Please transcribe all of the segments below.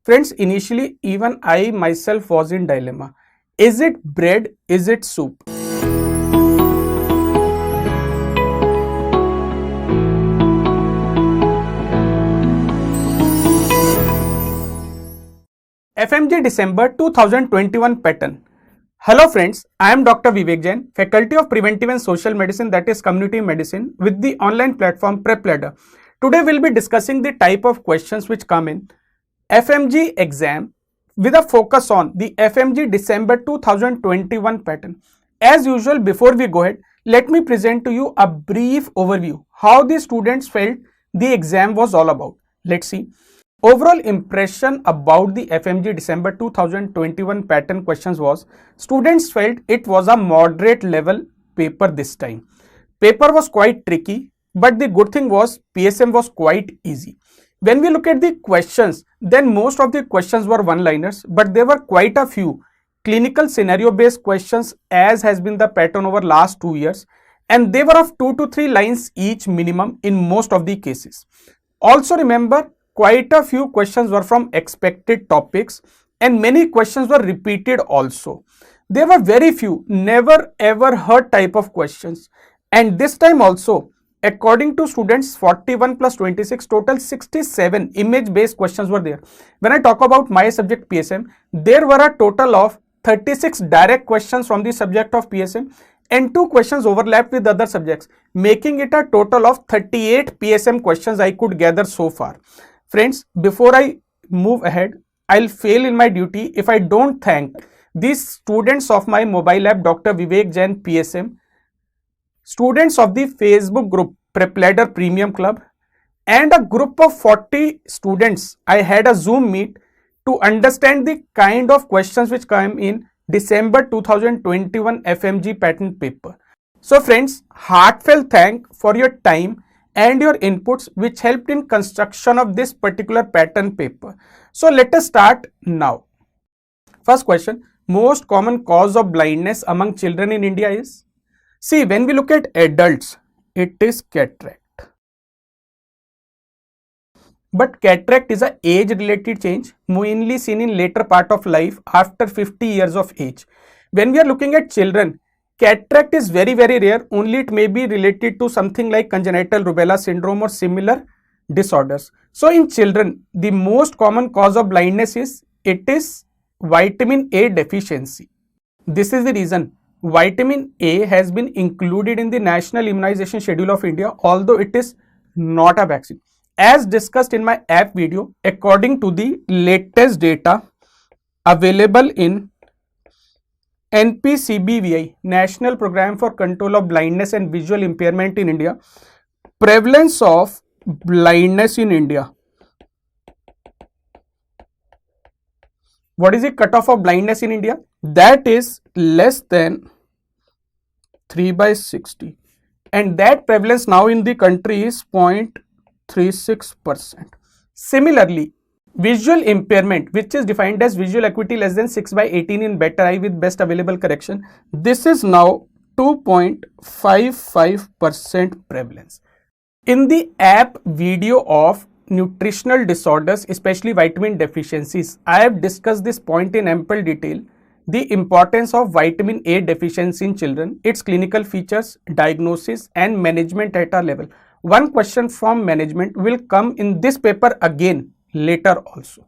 Friends, initially even I myself was in dilemma. Is it bread? Is it soup? FMG December 2021 pattern. Hello friends, I am Dr. Vivek Jain, Faculty of Preventive and Social Medicine, that is Community Medicine, with the online platform PrepLadder. Today we will be discussing the type of questions which come in FMG exam with a focus on the FMG December 2021 pattern. As usual, before we go ahead, let me present to you a brief overview how the students felt the exam was all about. Let's see. Overall impression about the FMG December 2021 pattern questions was, students felt it was a moderate level paper this time. Paper was quite tricky, but the good thing was PSM was quite easy. When we look at the questions, then most of the questions were one-liners, but there were quite a few clinical scenario based questions, as has been the pattern over last 2 years, and they were of 2 to 3 lines each minimum in most of the cases. Also remember, quite a few questions were from expected topics and many questions were repeated also. There were very few never ever heard type of questions, and this time also, according to students, 41 plus 26, total 67 image based questions were there. When I talk about my subject PSM, there were a total of 36 direct questions from the subject of PSM and 2 questions overlapped with other subjects, making it a total of 38 PSM questions I could gather so far. Friends, before I move ahead, I'll fail in my duty if I don't thank these students of my mobile app Dr. Vivek Jain PSM, students of the Facebook group PrepLadder Premium Club, and a group of 40 students. I had a Zoom meet to understand the kind of questions which came in December 2021 FMG pattern paper. So friends, heartfelt thank for your time and your inputs which helped in construction of this particular pattern paper. So let us start now. First question, most common cause of blindness among children in India is? See, when we look at adults, it is cataract. But cataract is an age-related change, mainly seen in later part of life after 50 years of age. When we are looking at children, cataract is very rare, only it may be related to something like congenital rubella syndrome or similar disorders. So in children, the most common cause of blindness is vitamin A deficiency. This is the reason vitamin A has been included in the National Immunization Schedule of India, although it is not a vaccine. As discussed in my app video, according to the latest data available in NPCBVI, National Program for Control of Blindness and Visual Impairment in India, prevalence of blindness in India. What is the cutoff of blindness in India? That is less than 3/60, and that prevalence now in the country is 0.36%. Similarly, visual impairment, which is defined as visual acuity less than 6/18 in better eye with best available correction, this is now 2.55% prevalence. In the app video of nutritional disorders, especially vitamin deficiencies, I have discussed this point in ample detail. The importance of vitamin A deficiency in children, its clinical features, diagnosis and management at a level. One question from management will come in this paper again later also.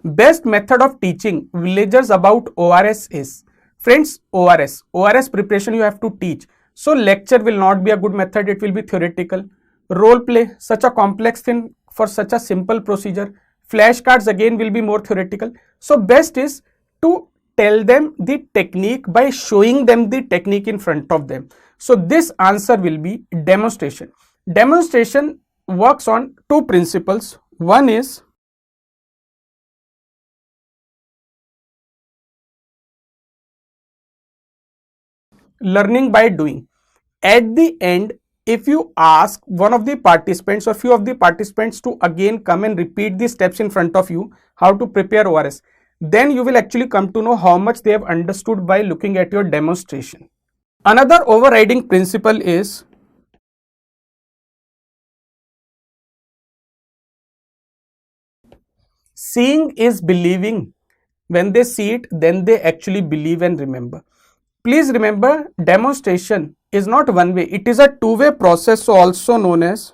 Best method of teaching villagers about ORS is? Friends, ORS preparation you have to teach. So lecture will not be a good method, it will be theoretical. Role play, such a complex thing for such a simple procedure. Flashcards again will be more theoretical. So best is to tell them the technique by showing them the technique in front of them. So this answer will be demonstration. Demonstration works on 2 principles. One is learning by doing. At the end, if you ask one of the participants or few of the participants to again come and repeat the steps in front of you, how to prepare ORS, then you will actually come to know how much they have understood by looking at your demonstration. Another overriding principle is Seeing is believing. When they see it, then they actually believe and remember. Please remember, demonstration is not one way, it is a two-way process, so also known as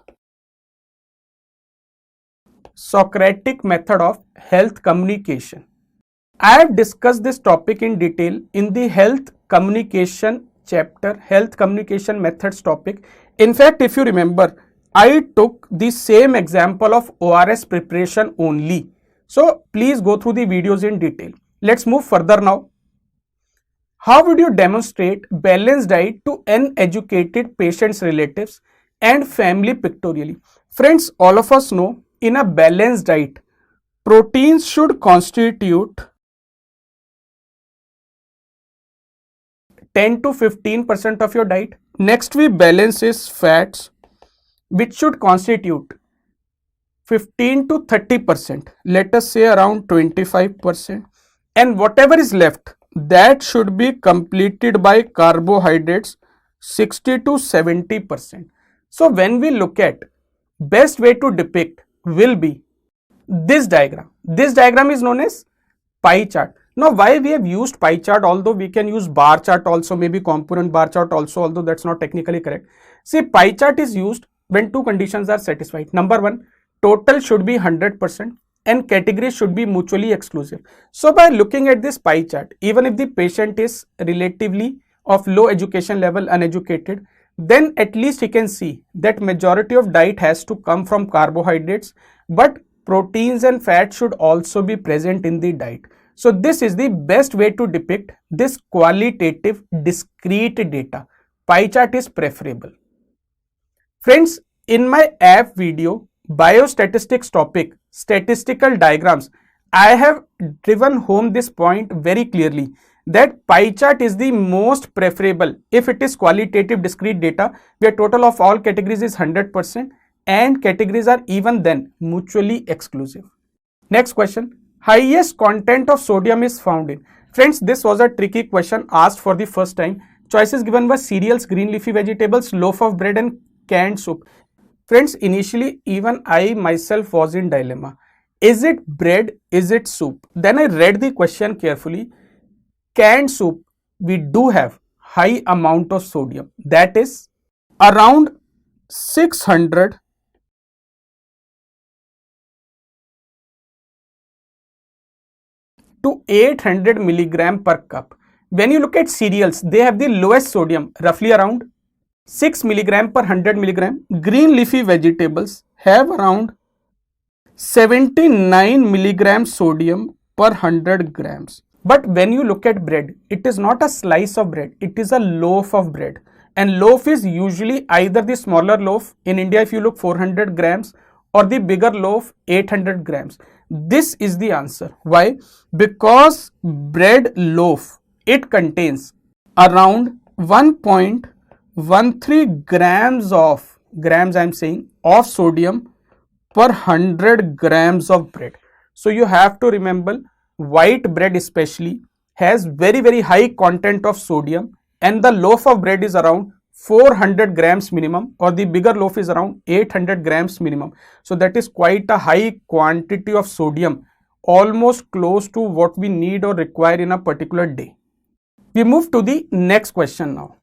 Socratic method of health communication. I have discussed this topic in detail in the health communication chapter, health communication methods topic. In fact, if you remember, I took the same example of ORS preparation only. So please go through the videos in detail. Let's move further now. How would you demonstrate balanced diet to uneducated patients' relatives and family pictorially? Friends, all of us know in a balanced diet, proteins should constitute 10 to 15% of your diet. Next we balance is fats, which should constitute 15 to 30%, let us say around 25%, and whatever is left, that should be completed by carbohydrates 60 to 70%. So when we look at, best way to depict will be this diagram. This diagram is known as pie chart. Now why we have used pie chart, although we can use bar chart also, maybe component bar chart also, although that's not technically correct. See, pie chart is used when two conditions are satisfied. Number one, total should be 100% and categories should be mutually exclusive. So by looking at this pie chart, even if the patient is relatively of low education level, uneducated, then at least he can see that majority of diet has to come from carbohydrates, but proteins and fats should also be present in the diet. So this is the best way to depict this qualitative discrete data. Pie chart is preferable. Friends, in my app video, biostatistics topic, statistical diagrams, I have driven home this point very clearly that pie chart is the most preferable if it is qualitative discrete data where total of all categories is 100% and categories are even then mutually exclusive. Next question, highest content of sodium is found in. Friends, this was a tricky question asked for the first time. Choices given were cereals, green leafy vegetables, loaf of bread and canned soup. Friends, initially even I myself was in dilemma. Is it bread? Is it soup? Then I read the question carefully. Canned soup, we do have high amount of sodium, that is around 600 to 800 milligram per cup. When you look at cereals, they have the lowest sodium, roughly around 6 milligram per 100 milligram. Green leafy vegetables have around 79 milligram sodium per 100 grams. But when you look at bread, it is not a slice of bread, it is a loaf of bread. And loaf is usually either the smaller loaf, in India if you look 400 grams, or the bigger loaf 800 grams. This is the answer. Why? Because bread loaf, it contains around 1.13 grams of, of sodium per 100 grams of bread. So you have to remember, white bread especially has very high content of sodium, and the loaf of bread is around 400 grams minimum, or the bigger loaf is around 800 grams minimum. So that is quite a high quantity of sodium, almost close to what we need or require in a particular day. We move to the next question now.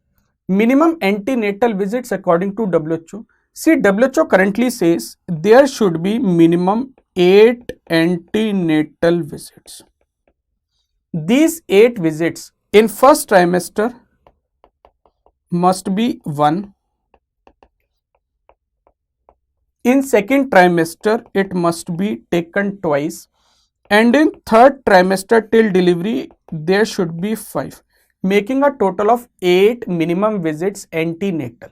Minimum antenatal visits according to WHO. See, WHO currently says there should be minimum 8 antenatal visits. These 8 visits in first trimester must be 1. In second trimester, it must be taken twice. And in third trimester till delivery, there should be 5, making a total of 8 minimum visits antenatal.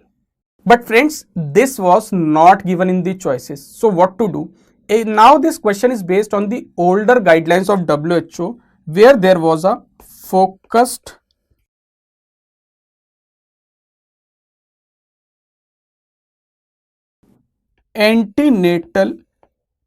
But friends, this was not given in the choices. So what to do? Now this question is based on the older guidelines of WHO, where there was a focused antenatal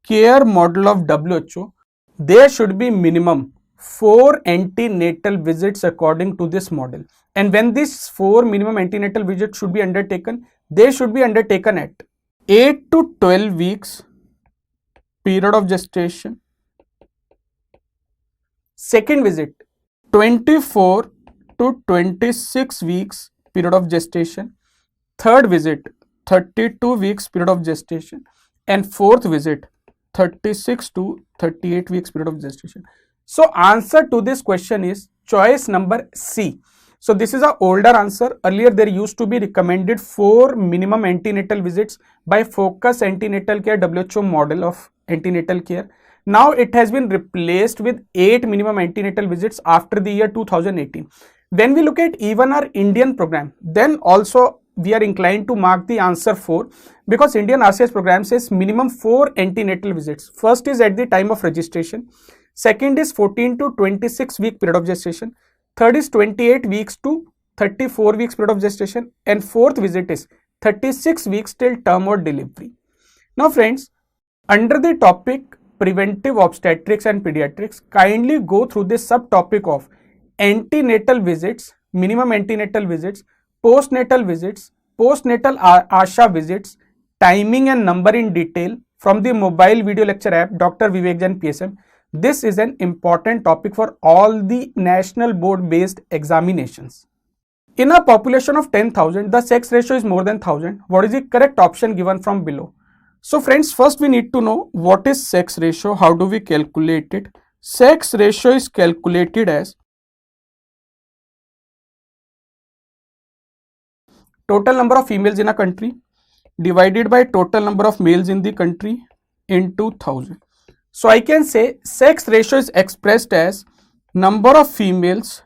care model of WHO. There should be minimum 4 antenatal visits according to this model. And when these 4 minimum antenatal visits should be undertaken, they should be undertaken at 8 to 12 weeks period of gestation, Second visit, 24 to 26 weeks period of gestation. Third visit, 32 weeks period of gestation. And fourth visit, 36 to 38 weeks period of gestation. So answer to this question is choice number C. So this is a older answer. Earlier there used to be recommended 4 minimum antenatal visits by Focus Antenatal Care WHO model of antenatal care. Now it has been replaced with 8 minimum antenatal visits after the year 2018. When we look at even our Indian program, then also we are inclined to mark the answer 4 because Indian RCS program says minimum 4 antenatal visits. First is at the time of registration. Second is 14 to 26 week period of gestation. Third is 28 weeks to 34 weeks period of gestation. And fourth visit is 36 weeks till term or delivery. Now friends, under the topic preventive obstetrics and pediatrics, kindly go through this subtopic of antenatal visits, minimum antenatal visits, postnatal visits, postnatal ASHA visits, timing and number in detail from the mobile video lecture app Dr. Vivek Jain PSM. This is an important topic for all the national board based examinations. In a population of 10,000, the sex ratio is more than 1,000. What is the correct option given from below? So friends, first we need to know what is sex ratio, how do we calculate it. Sex ratio is calculated as total number of females in a country divided by total number of males in the country into 1,000. So I can say sex ratio is expressed as number of females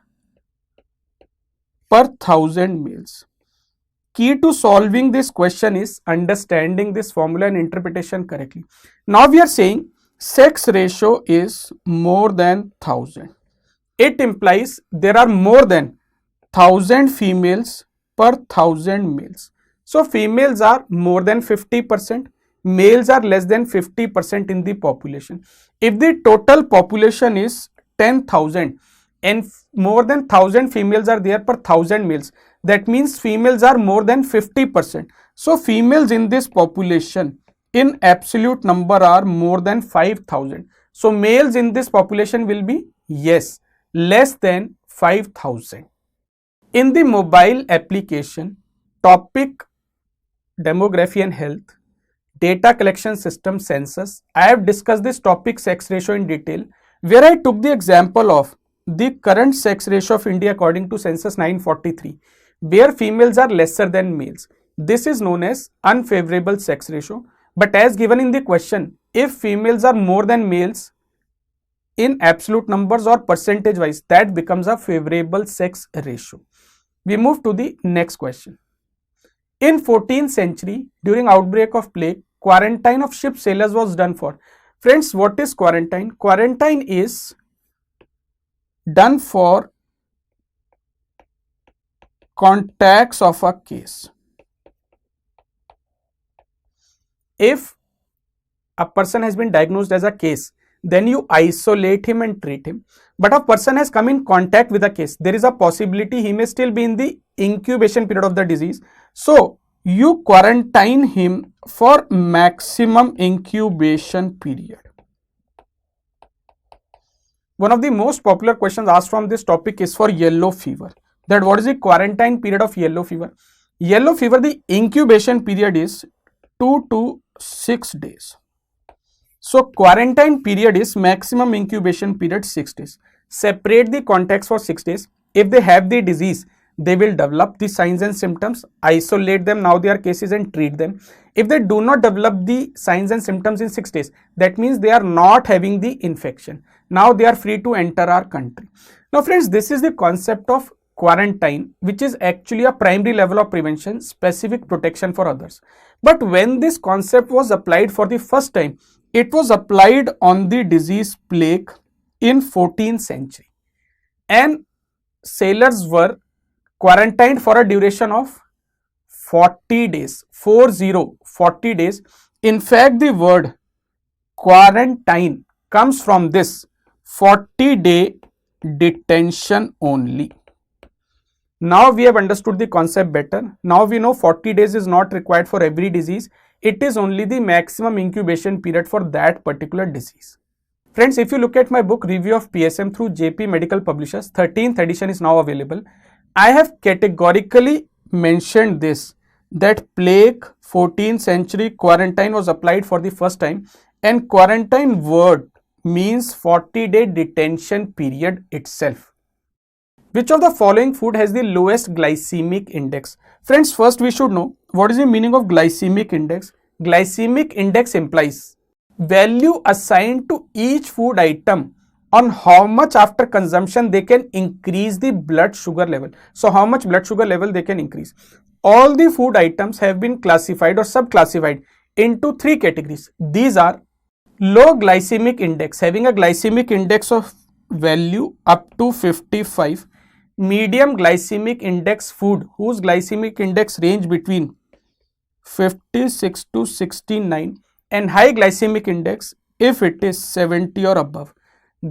per 1,000 males. Key to solving this question is understanding this formula and interpretation correctly. Now we are saying sex ratio is more than 1,000. It implies there are more than 1,000 females per 1,000 males. So females are more than 50%, males are less than 50% in the population. If the total population is 10,000 and more than 1,000 females are there per 1,000 males, that means females are more than 50%. So females in this population in absolute number are more than 5,000. So males in this population will be, yes, less than 5,000. In the mobile application, topic demography and health, data collection system census, I have discussed this topic sex ratio in detail, where I took the example of the current sex ratio of India according to census 943, where females are lesser than males. This is known as unfavorable sex ratio. But as given in the question, if females are more than males in absolute numbers or percentage wise, that becomes a favorable sex ratio. We move to the next question. In 14th century, during outbreak of plague, quarantine of ship sailors was done for. Friends, what is quarantine? Quarantine is done for contacts of a case. If a person has been diagnosed as a case, then you isolate him and treat him. But a person has come in contact with a case, there is a possibility he may still be in the incubation period of the disease. So you quarantine him for maximum incubation period. One of the most popular questions asked from this topic is for yellow fever. That what is the quarantine period of yellow fever? Yellow fever, the incubation period is 2 to 6 days. So quarantine period is maximum incubation period 6 days. Separate the contacts for 6 days. If they have the disease, they will develop the signs and symptoms, isolate them, now they are cases, and treat them. If they do not develop the signs and symptoms in 6 days, that means they are not having the infection. Now they are free to enter our country. Now friends, this is the concept of quarantine, which is actually a primary level of prevention, specific protection for others. But when this concept was applied for the first time, it was applied on the disease plague in 14th century, and sailors were quarantined for a duration of 40 days, 40 days. In fact, the word quarantine comes from this 40-day detention only. Now we have understood the concept better. Now we know 40 days is not required for every disease. It is only the maximum incubation period for that particular disease. Friends, if you look at my book Review of PSM through JP Medical Publishers, 13th edition is now available. I have categorically mentioned this, that plague 14th century quarantine was applied for the first time, and quarantine word means 40-day detention period itself. Which of the following food has the lowest glycemic index? Friends, first we should know what is the meaning of glycemic index. Glycemic index implies value assigned to each food item on how much after consumption they can increase the blood sugar level. So how much blood sugar level they can increase. All the food items have been classified or subclassified into three categories. These are low glycemic index, having a glycemic index of value up to 55, medium glycemic index food whose glycemic index range between 56 to 69, and high glycemic index if it is 70 or above.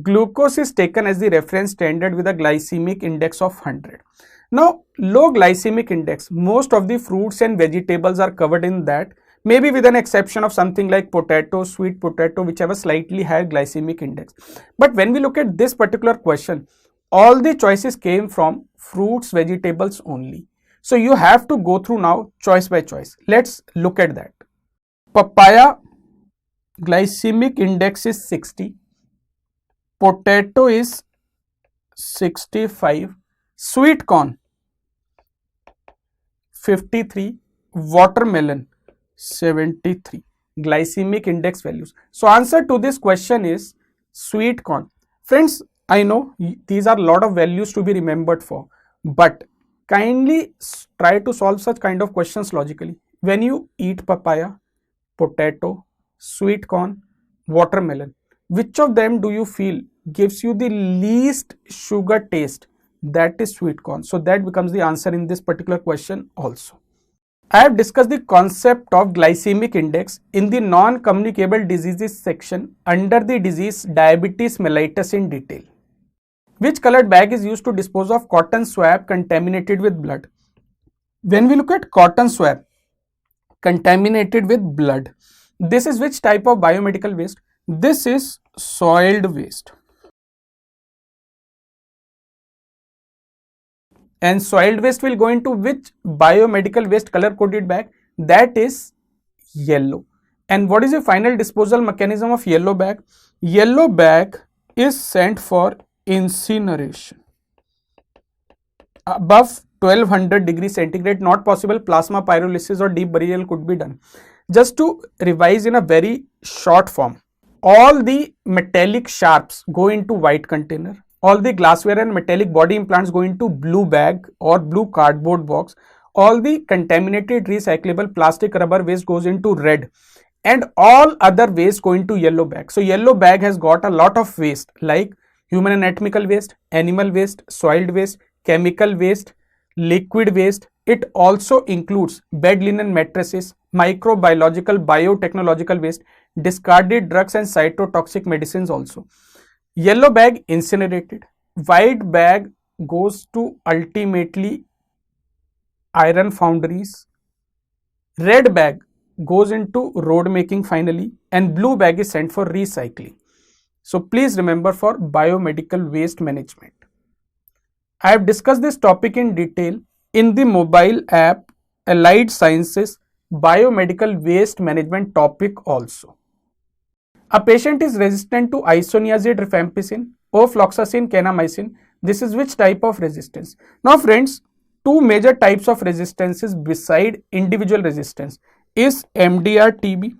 Glucose is taken as the reference standard with a glycemic index of 100. Now, low glycemic index, most of the fruits and vegetables are covered in that, maybe with an exception of something like potato, sweet potato, which have a slightly higher glycemic index. But when we look at this particular question, all the choices came from fruits, vegetables only. So you have to go through now choice by choice. Let's look at that. Papaya glycemic index is 60. Potato is 65. Sweet corn 53. Watermelon 73. Glycemic index values. So answer to this question is sweet corn. Friends, I know these are a lot of values to be remembered for, but kindly try to solve such kind of questions logically. When you eat papaya, potato, sweet corn, watermelon, which of them do you feel gives you the least sugar taste? That is sweet corn. So that becomes the answer in this particular question also. I have discussed the concept of glycemic index in the non-communicable diseases section under the disease diabetes mellitus in detail. Which colored bag is used to dispose of cotton swab contaminated with blood? When we look at cotton swab contaminated with blood, this is which type of biomedical waste? This is soiled waste. And soiled waste will go into which biomedical waste color coded bag? That is yellow. And what is the final disposal mechanism of yellow bag? Yellow bag is sent for incineration. Above 1200 degrees centigrade not possible, plasma pyrolysis or deep burial could be done. Just to revise in a very short form, all the metallic sharps go into white container, all the glassware and metallic body implants go into blue bag or blue cardboard box, all the contaminated recyclable plastic rubber waste goes into red, and all other waste go into yellow bag. So yellow bag has got a lot of waste like human anatomical waste, animal waste, soiled waste, chemical waste, liquid waste. It also includes bed linen mattresses, microbiological, biotechnological waste, discarded drugs and cytotoxic medicines also. Yellow bag incinerated, white bag goes to ultimately iron foundries, red bag goes into road making finally, and blue bag is sent for recycling. So please remember for biomedical waste management. I have discussed this topic in detail in the mobile app Allied Sciences biomedical waste management topic also. A patient is resistant to isoniazid rifampicin, ofloxacin, kanamycin. This is which type of resistance? Now friends, two major types of resistances beside individual resistance is MDR-TB,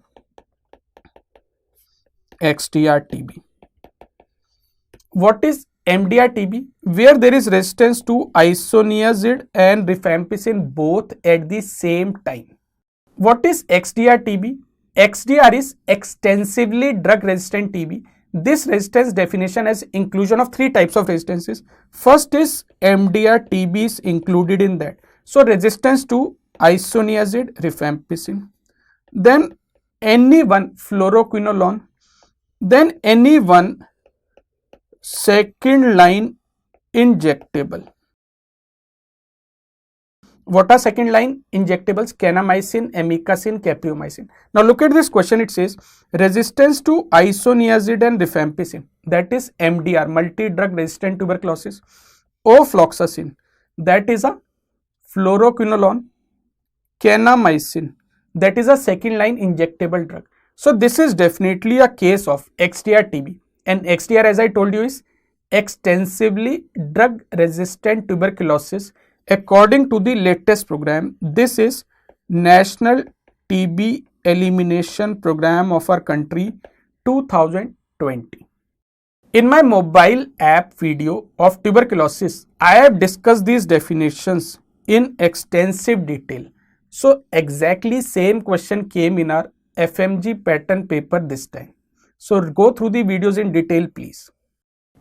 XDR-TB. What is MDR-TB? Where there is resistance to isoniazid and rifampicin both at the same time. What is XDR-TB? XDR is extensively drug resistant TB. This resistance definition has inclusion of three types of resistances. First is MDR-TB is included in that. So resistance to isoniazid rifampicin. Then any one fluoroquinolone. Then any one second line injectable. What are second line injectables? Kanamycin, amikacin, capreomycin. Now look at this question. It says resistance to isoniazid and rifampicin, that is MDR, multi-drug resistant tuberculosis. Ofloxacin, that is a fluoroquinolone. Kanamycin, that is a second line injectable drug. So this is definitely a case of XDR TB, and XDR, as I told you, is extensively drug resistant tuberculosis. According to the latest program, this is National TB Elimination Program of our country 2020. In my mobile app video of tuberculosis, I have discussed these definitions in extensive detail. So exactly same question came in our FMG pattern paper this time. So go through the videos in detail, please.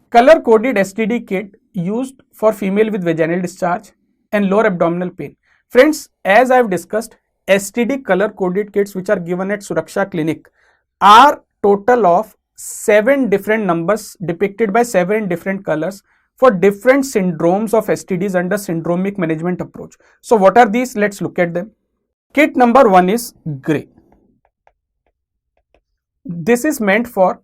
Color coded STD kit used for female with vaginal discharge and lower abdominal pain. Friends, as I have discussed, STD color coded kits which are given at Suraksha Clinic are total of 7 different numbers depicted by 7 different colors for different syndromes of STDs under syndromic management approach. So what are these? Let's look at them. Kit number 1 is gray. This is meant for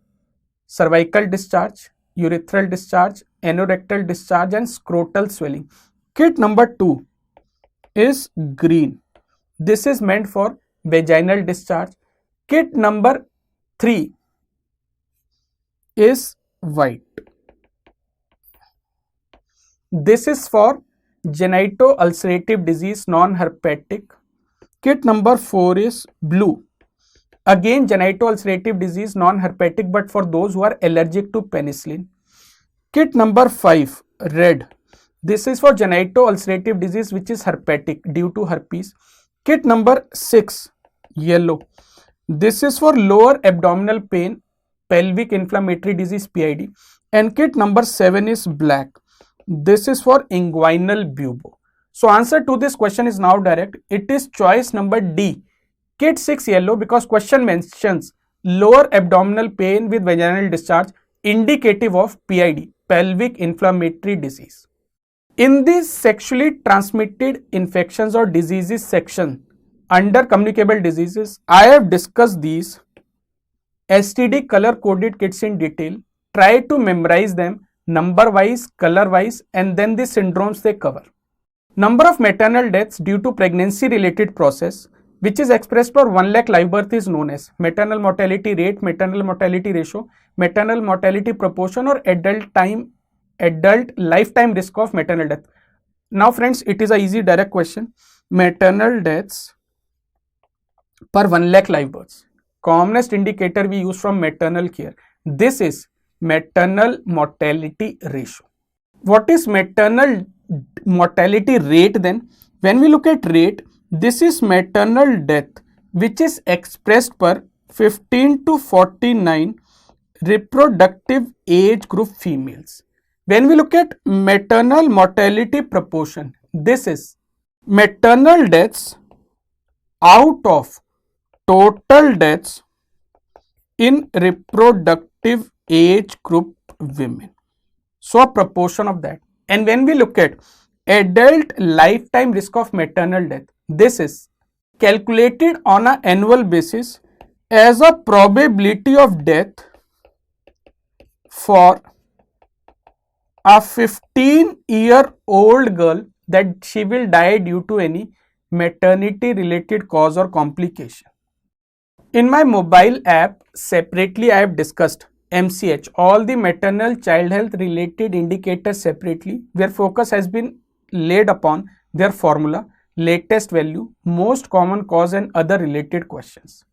cervical discharge, urethral discharge, anorectal discharge and scrotal swelling. Kit number 2 is green. This is meant for vaginal discharge. Kit number 3 is white. This is for genito-ulcerative disease, non-herpetic. Kit number 4 is blue. Again, genito-ulcerative disease, non-herpetic, but for those who are allergic to penicillin. Kit number 5, red. This is for genito-ulcerative disease which is herpetic due to herpes. Kit number 6, yellow. This is for lower abdominal pain, pelvic inflammatory disease, PID. And kit number 7 is black. This is for inguinal bubo. So answer to this question is now direct. It is choice number D. Kit 6 yellow, because question mentions lower abdominal pain with vaginal discharge indicative of PID, pelvic inflammatory disease. In this sexually transmitted infections or diseases section under communicable diseases, I have discussed these STD color coded kits in detail. Try to memorize them number wise, color wise, and then the syndromes they cover. Number of maternal deaths due to pregnancy related process which is expressed for 1 lakh live birth is known as maternal mortality rate, maternal mortality ratio, maternal mortality proportion, or adult lifetime risk of maternal death. Now friends, it is a easy direct question. Maternal deaths per 1 lakh live births. Commonest indicator we use from maternal care. This is maternal mortality ratio. What is maternal mortality rate then? When we look at rate, this is maternal death which is expressed per 15 to 49 reproductive age group females. When we look at maternal mortality proportion, this is maternal deaths out of total deaths in reproductive age group women. So a proportion of that. And when we look at adult lifetime risk of maternal death, this is calculated on an annual basis as a probability of death for a 15-year-old girl that she will die due to any maternity related cause or complication. In my mobile app separately I have discussed MCH, all the maternal child health related indicators separately, where focus has been laid upon their formula, latest value, most common cause and other related questions.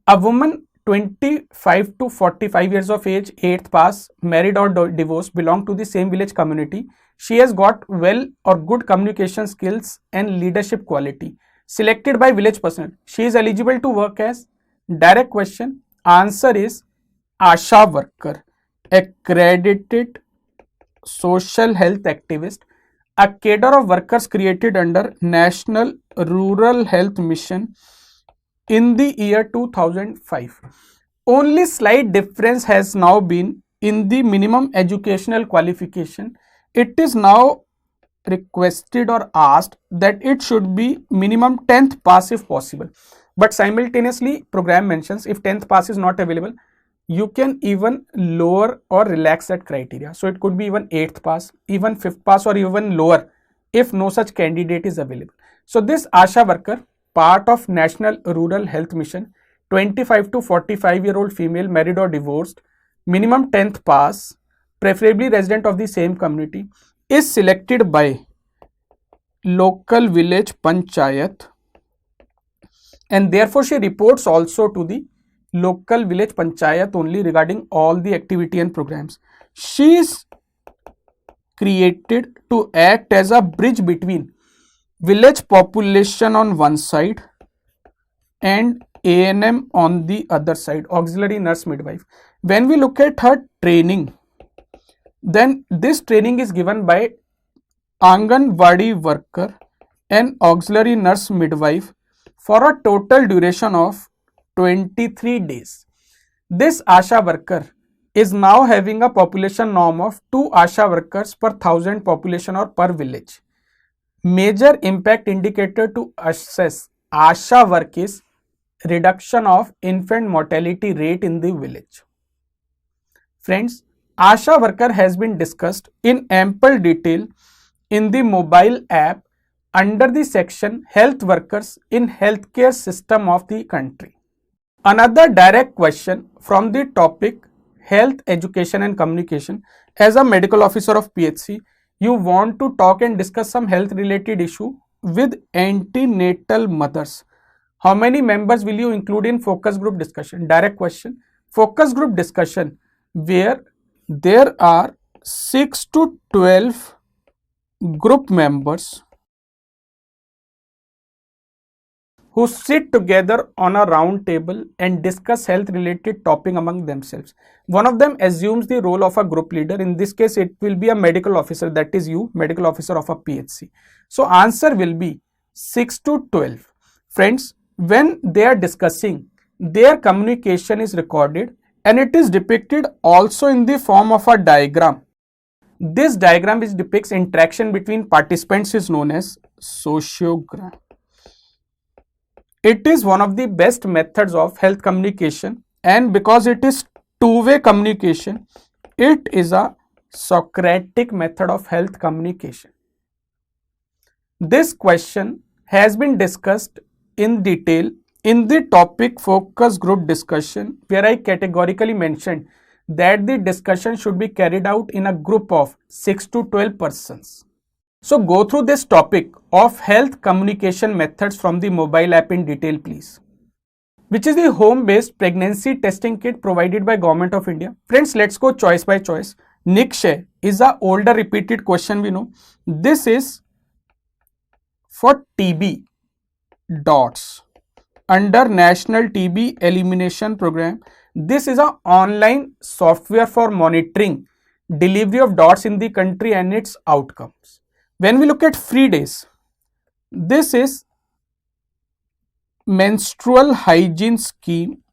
A woman 25 to 45 years of age, 8th pass, married or divorced, belong to the same village community. She has got well or good communication skills and leadership quality. Selected by village personnel. She is eligible to work as, direct question, answer is ASHA worker, accredited social health activist, a cadre of workers created under National Rural Health Mission in the year 2005. Only slight difference has now been in the minimum educational qualification. It is now requested or asked that it should be minimum 10th pass if possible, but simultaneously program mentions if 10th pass is not available, you can even lower or relax that criteria. So it could be even 8th pass, even 5th pass, or even lower if no such candidate is available. So this ASHA worker, part of National Rural Health Mission, 25 to 45-year-old female, married or divorced, minimum 10th pass, preferably resident of the same community, is selected by local village panchayat, and therefore she reports also to the local village panchayat only regarding all the activity and programs. She is created to act as a bridge between village population on one side and ANM on the other side, auxiliary nurse midwife. When we look at her training, then this training is given by Anganwadi worker and auxiliary nurse midwife for a total duration of 23 days. This ASHA worker is now having a population norm of 2 ASHA workers per 1000 population or per village. Major impact indicator to assess ASHA work is reduction of infant mortality rate in the village. Friends, ASHA worker has been discussed in ample detail in the mobile app under the section Health Workers in Healthcare System of the country. Another direct question from the topic Health, Education and Communication. As a medical officer of PHC, you want to talk and discuss some health related issue with antenatal mothers. How many members will you include in focus group discussion? Direct question. Focus group discussion where there are 6 to 12 group members who sit together on a round table and discuss health related topic among themselves. One of them assumes the role of a group leader. In this case, it will be a medical officer, that is you, medical officer of a PHC. So answer will be 6 to 12. Friends, when they are discussing, their communication is recorded and it is depicted also in the form of a diagram. This diagram which depicts interaction between participants is known as sociogram. It is one of the best methods of health communication, and because it is two-way communication, it is a Socratic method of health communication. This question has been discussed in detail in the topic focus group discussion, where I categorically mentioned that the discussion should be carried out in a group of 6 to 12 persons. So go through this topic of health communication methods from the mobile app in detail, please. Which is the home-based pregnancy testing kit provided by Government of India? Friends, let's go choice by choice. Nikshay is a older repeated question we know. This is for TB dots under National TB Elimination Program. This is an online software for monitoring delivery of dots in the country and its outcomes. When we look at free days, this is menstrual hygiene scheme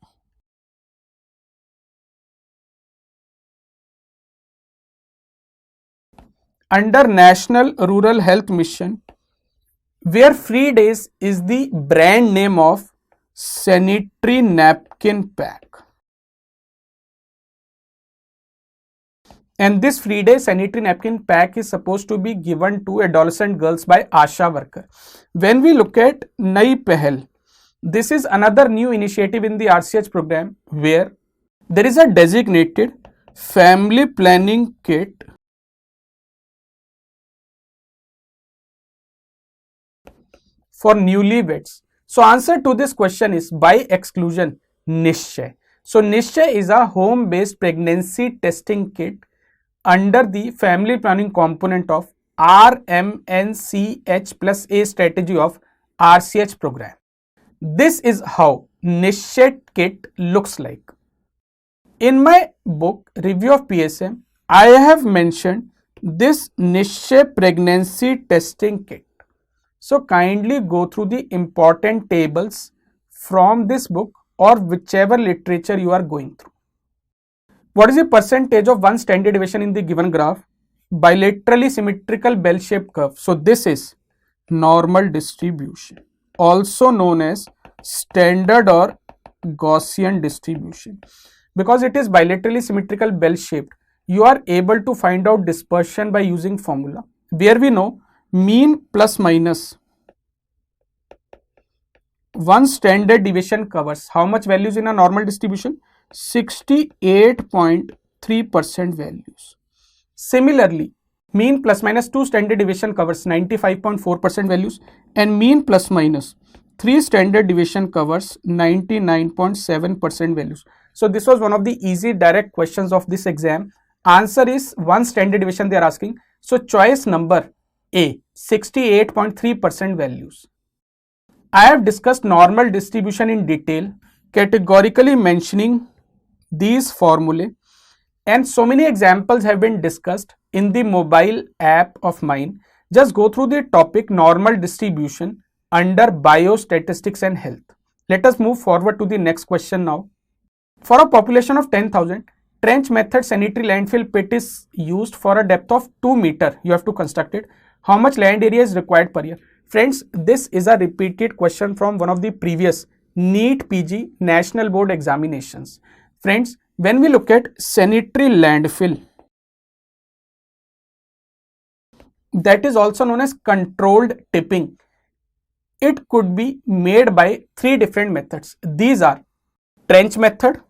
under National Rural Health Mission, where free days is the brand name of sanitary napkin pack. And this free day sanitary napkin pack is supposed to be given to adolescent girls by ASHA worker. When we look at Nai Pehal, this is another new initiative in the RCH program where there is a designated family planning kit for newlyweds. So answer to this question is by exclusion Nishchay. So Nishchay is a home-based pregnancy testing kit under the family planning component of RMNCH plus A strategy of RCH program. This is how Nishchay kit looks like. In my book Review of PSM, I have mentioned this Nishchay pregnancy testing kit. So kindly go through the important tables from this book or whichever literature you are going through. What is the percentage of one standard deviation in the given graph? bilaterally symmetrical bell-shaped curve. So this is normal distribution, also known as standard or Gaussian distribution. Because it is bilaterally symmetrical bell-shaped, you are able to find out dispersion by using formula, where we know mean plus minus one standard deviation covers how much values in a normal distribution? 68.3% values. Similarly, mean plus minus 2 standard deviation covers 95.4% values, and mean plus minus 3 standard deviation covers 99.7% values. So this was one of the easy direct questions of this exam. Answer is 1 standard deviation they are asking. So choice number A, 68.3% values. I have discussed normal distribution in detail, categorically mentioning these formulae, and so many examples have been discussed in the mobile app of mine. Just go through the topic normal distribution under biostatistics and health. Let us move forward to the next question now. For a population of 10,000, trench method sanitary landfill pit is used for a depth of 2 meter. You have to construct it. How much land area is required per year? Friends, this is a repeated question from one of the previous NEET PG National Board examinations. Friends, when we look at sanitary landfill, that is also known as controlled tipping, it could be made by 3 different methods. These are trench method,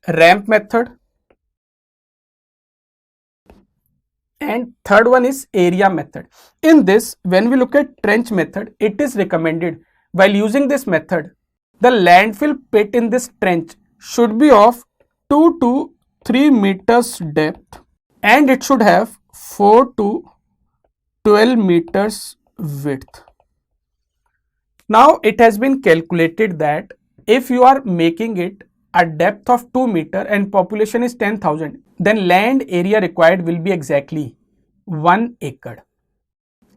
ramp method, and third one is area method. In this, when we look at trench method, it is recommended while using this method, the landfill pit in this trench should be of 2 to 3 meters depth, and it should have 4 to 12 meters width. Now it has been calculated that if you are making it a depth of 2 meter and population is 10,000, then land area required will be exactly 1 acre.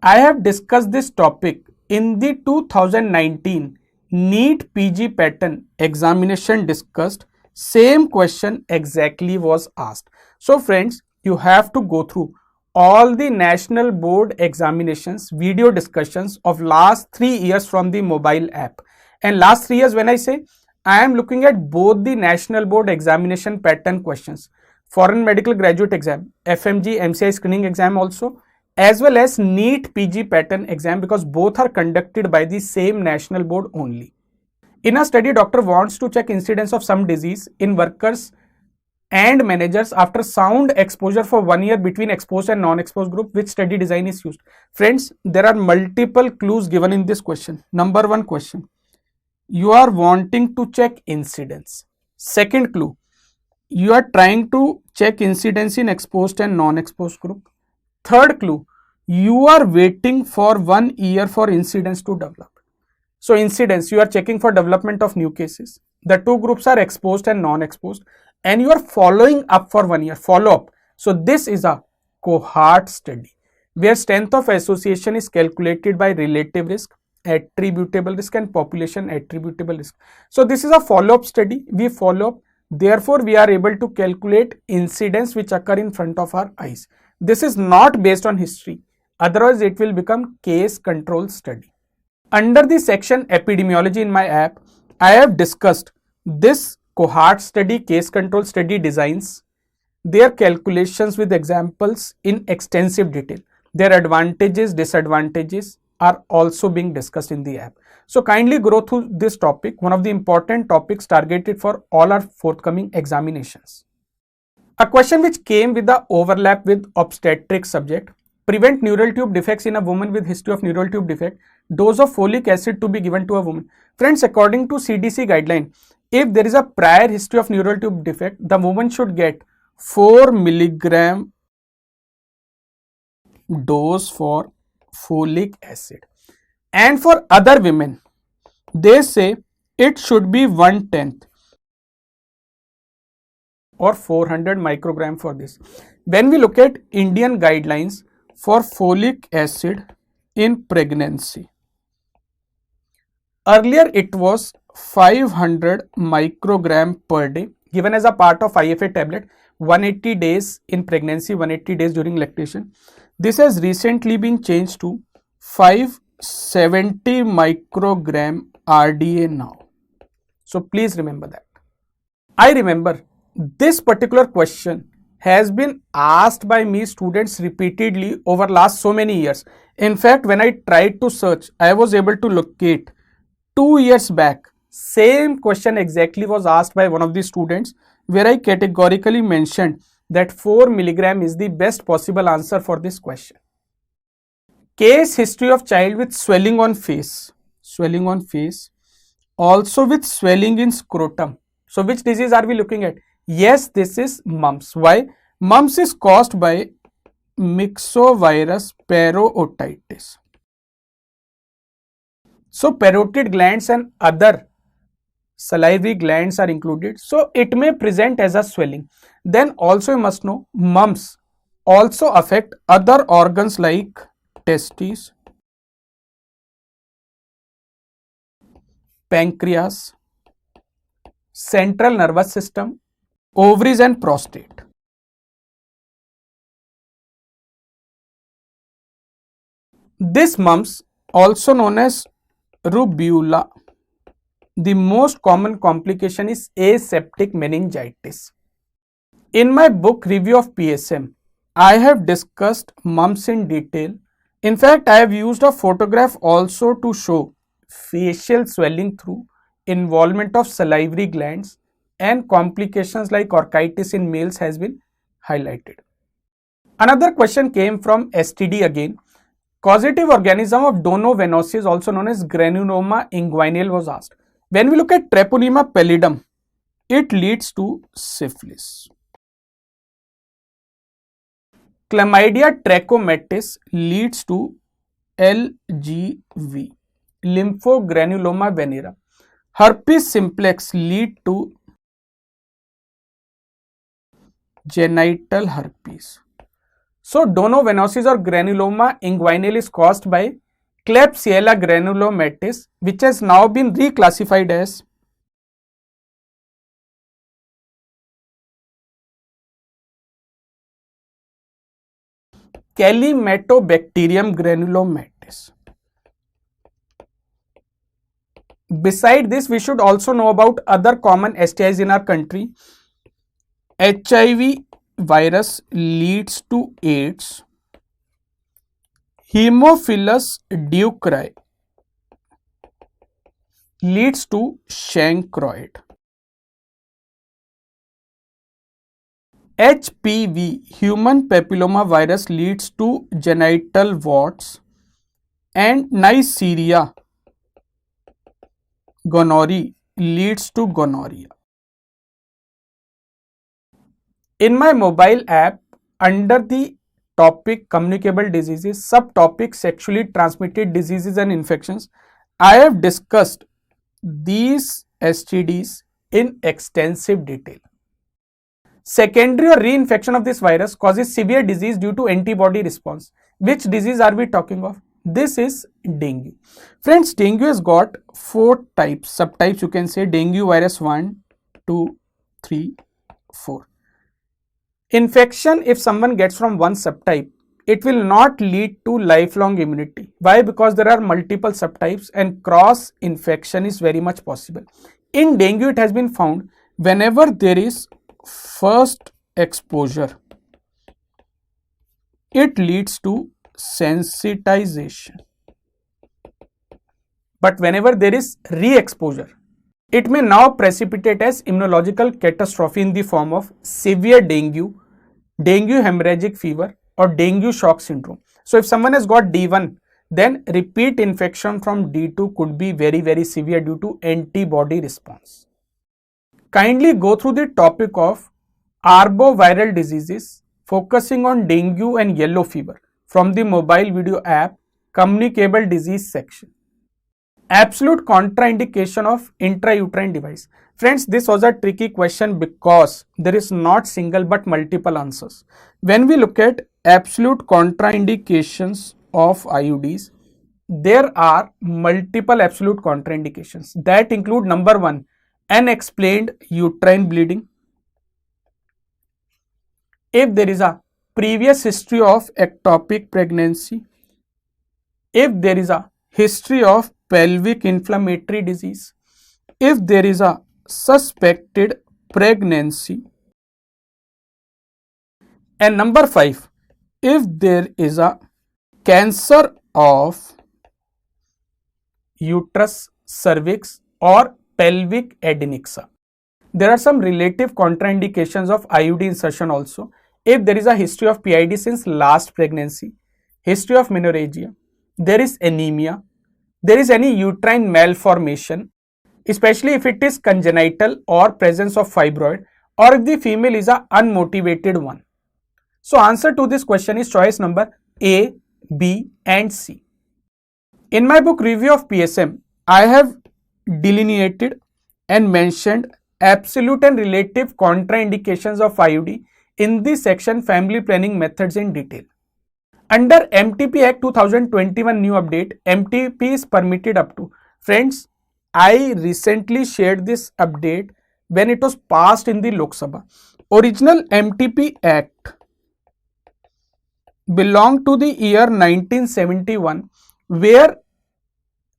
I have discussed this topic in the 2019 NEET PG pattern examination discussed. Same question exactly was asked. So friends, you have to go through all the national board examinations video discussions of last 3 years from the mobile app. And last 3 years, when I say, I am looking at both the national board examination pattern questions, foreign medical graduate exam, FMG MCI screening exam also, as well as NEET PG pattern exam, because both are conducted by the same national board only. In a study, doctor wants to check incidence of some disease in workers and managers after sound exposure for 1 year between exposed and non-exposed group. Which study design is used? Friends, there are multiple clues given in this question. Number 1 question, you are wanting to check incidence. Second clue, you are trying to check incidence in exposed and non-exposed group. Third clue, you are waiting for 1 year for incidence to develop. So incidence, you are checking for development of new cases. The 2 groups are exposed and non-exposed, and you are following up for 1 year, follow up. So this is a cohort study where strength of association is calculated by relative risk, attributable risk, and population attributable risk. So this is a follow-up study. We follow up, therefore we are able to calculate incidents which occur in front of our eyes. This is not based on history, otherwise it will become case control study. Under the section epidemiology in my app, I have discussed this cohort study, case control study designs, their calculations with examples in extensive detail. Their advantages, disadvantages are also being discussed in the app. So kindly go through this topic, one of the important topics targeted for all our forthcoming examinations. A question which came with the overlap with obstetric subject: prevent neural tube defects in a woman with history of neural tube defect, dose of folic acid to be given to a woman. Friends, according to CDC guideline, if there is a prior history of neural tube defect, the woman should get 4 milligram dose for folic acid. And for other women, they say it should be 1/10 or 400 microgram for this. When we look at Indian guidelines for folic acid in pregnancy, earlier it was 500 microgram per day. given as a part of IFA tablet, 180 days in pregnancy, 180 days during lactation. This has recently been changed to 570 microgram RDA now. So please remember that. I remember this particular question has been asked by me students repeatedly over last so many years. In fact, when I tried to search, I was able to locate 2 years back. Same question exactly was asked by one of the students, where I categorically mentioned that 4 milligram is the best possible answer for this question. Case history of child with swelling on face, also with swelling in scrotum. So which disease are we looking at? Yes, this is mumps. Why? Mumps is caused by myxovirus parootitis. So parotid glands and other salivary glands are included. So it may present as a swelling. Then also you must know mumps also affect other organs like testes, pancreas, central nervous system, ovaries and prostate. This mumps, also known as rubella, the most common complication is aseptic meningitis. In my book Review of PSM, I have discussed mumps in detail. In fact, I have used a photograph also to show facial swelling through involvement of salivary glands, and complications like orchitis in males has been highlighted. Another question came from STD again. Causative organism of donovenosis, also known as granuloma inguinale, was asked. When we look at Treponema pallidum, it leads to syphilis. Chlamydia trachomatis leads to LGV, lymphogranuloma venera. Herpes simplex lead to genital herpes. So donovenosis or granuloma inguinale is caused by Klebsiella granulomatis, which has now been reclassified as Calymatobacterium granulomatis. Beside this, we should also know about other common STIs in our country. HIV virus leads to AIDS. Haemophilus ducreyi leads to chancroid. HPV, human papilloma virus, leads to genital warts, and Neisseria gonorrhoeae leads to gonorrhea. In my mobile app, under the topic communicable diseases, subtopic sexually transmitted diseases and infections, I have discussed these STDs in extensive detail. Secondary or reinfection of this virus causes severe disease due to antibody response. Which disease are we talking of? This is dengue. Friends, dengue has got 4 types, subtypes you can say. Dengue virus 1, 2, 3, 4. Infection, if someone gets from one subtype, it will not lead to lifelong immunity. Why? Because there are multiple subtypes and cross infection is very much possible. In dengue, it has been found whenever there is first exposure, it leads to sensitization. But whenever there is re-exposure, it may now precipitate as immunological catastrophe in the form of severe dengue, dengue hemorrhagic fever, or dengue shock syndrome. So if someone has got D1, then repeat infection from D2 could be very, very severe due to antibody response. Kindly go through the topic of arboviral diseases focusing on dengue and yellow fever from the mobile video app communicable disease section. Absolute contraindication of intrauterine device. Friends, this was a tricky question because there is not single but multiple answers. When we look at absolute contraindications of IUDs, there are multiple absolute contraindications that include number 1, unexplained uterine bleeding. if there is a previous history of ectopic pregnancy, if there is a history of pelvic inflammatory disease, if there is a suspected pregnancy, and number 5, if there is a cancer of uterus, cervix or pelvic adnexa. There are some relative contraindications of IUD insertion also. If there is a history of PID since last pregnancy, history of menorrhagia, there is anemia, there is any uterine malformation, especially if it is congenital or presence of fibroid, or if the female is a unmotivated one. So answer to this question is choice number A, B and C. In my book Review of PSM, I have delineated and mentioned absolute and relative contraindications of IUD in the section Family Planning Methods in detail. Under MTP Act 2021 new update, MTP is permitted up to. Friends, I recently shared this update when it was passed in the Lok Sabha. Original MTP Act belonged to the year 1971, where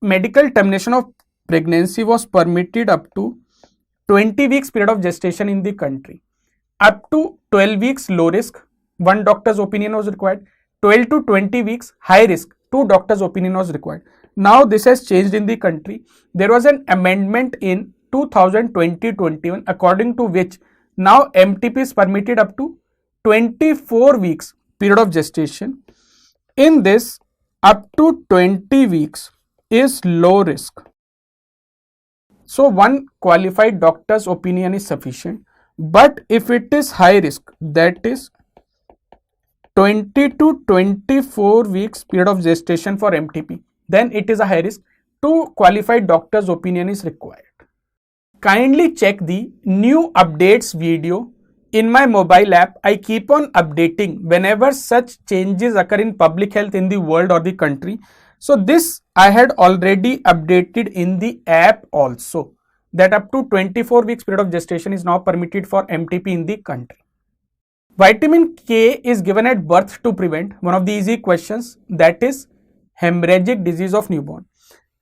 medical termination of pregnancy was permitted up to 20 weeks period of gestation in the country. Up to 12 weeks low risk, one doctor's opinion was required. 12 to 20 weeks high risk, two doctors' opinion was required. Now this has changed in the country. There was an amendment in 2020-21 according to which now MTP is permitted up to 24 weeks period of gestation. In this, up to 20 weeks is low risk. So one qualified doctor's opinion is sufficient. But if it is high risk, that is 20 to 24 weeks period of gestation for MTP, then it is a high risk. Two qualified doctor's opinion is required. Kindly check the new updates video in my mobile app. I keep on updating whenever such changes occur in public health in the world or the country. So this I had already updated in the app also, that up to 24 weeks period of gestation is now permitted for MTP in the country. Vitamin K is given at birth to prevent one of the easy questions, that is hemorrhagic disease of newborn.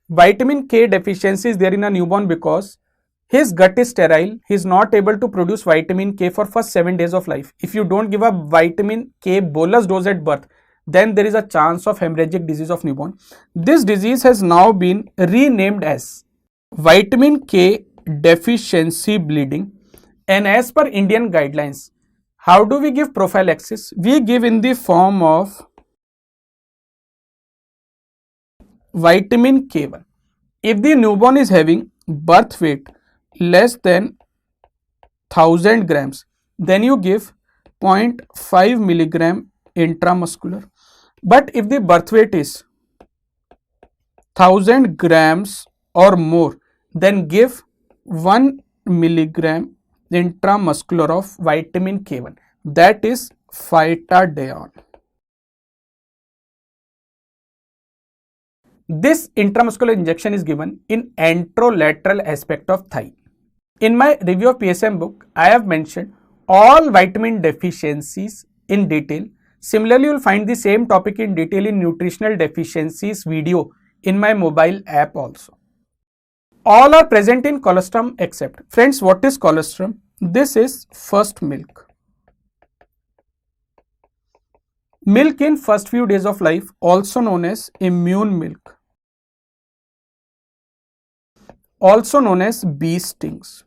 Vitamin K deficiency is there in a newborn because his gut is sterile. He is not able to produce vitamin K for first 7 days of life. If you don't give a vitamin K bolus dose at birth, then there is a chance of hemorrhagic disease of newborn. This disease has now been renamed as vitamin K deficiency bleeding, and as per Indian guidelines, how do we give prophylaxis? We give in the form of vitamin K1. If the newborn is having birth weight less than 1000 grams, then you give 0.5 milligram intramuscular. But if the birth weight is 1000 grams or more, then give 1 milligram intramuscular of vitamin K1, that is phytadione. This intramuscular injection is given in anterolateral aspect of thigh. In my review of PSM book, I have mentioned all vitamin deficiencies in detail. Similarly, you will find the same topic in detail in nutritional deficiencies video in my mobile app also. All are present in colostrum except. Friends, what is colostrum? This is first milk. Milk in first few days of life, also known as immune milk, also known as bee stings,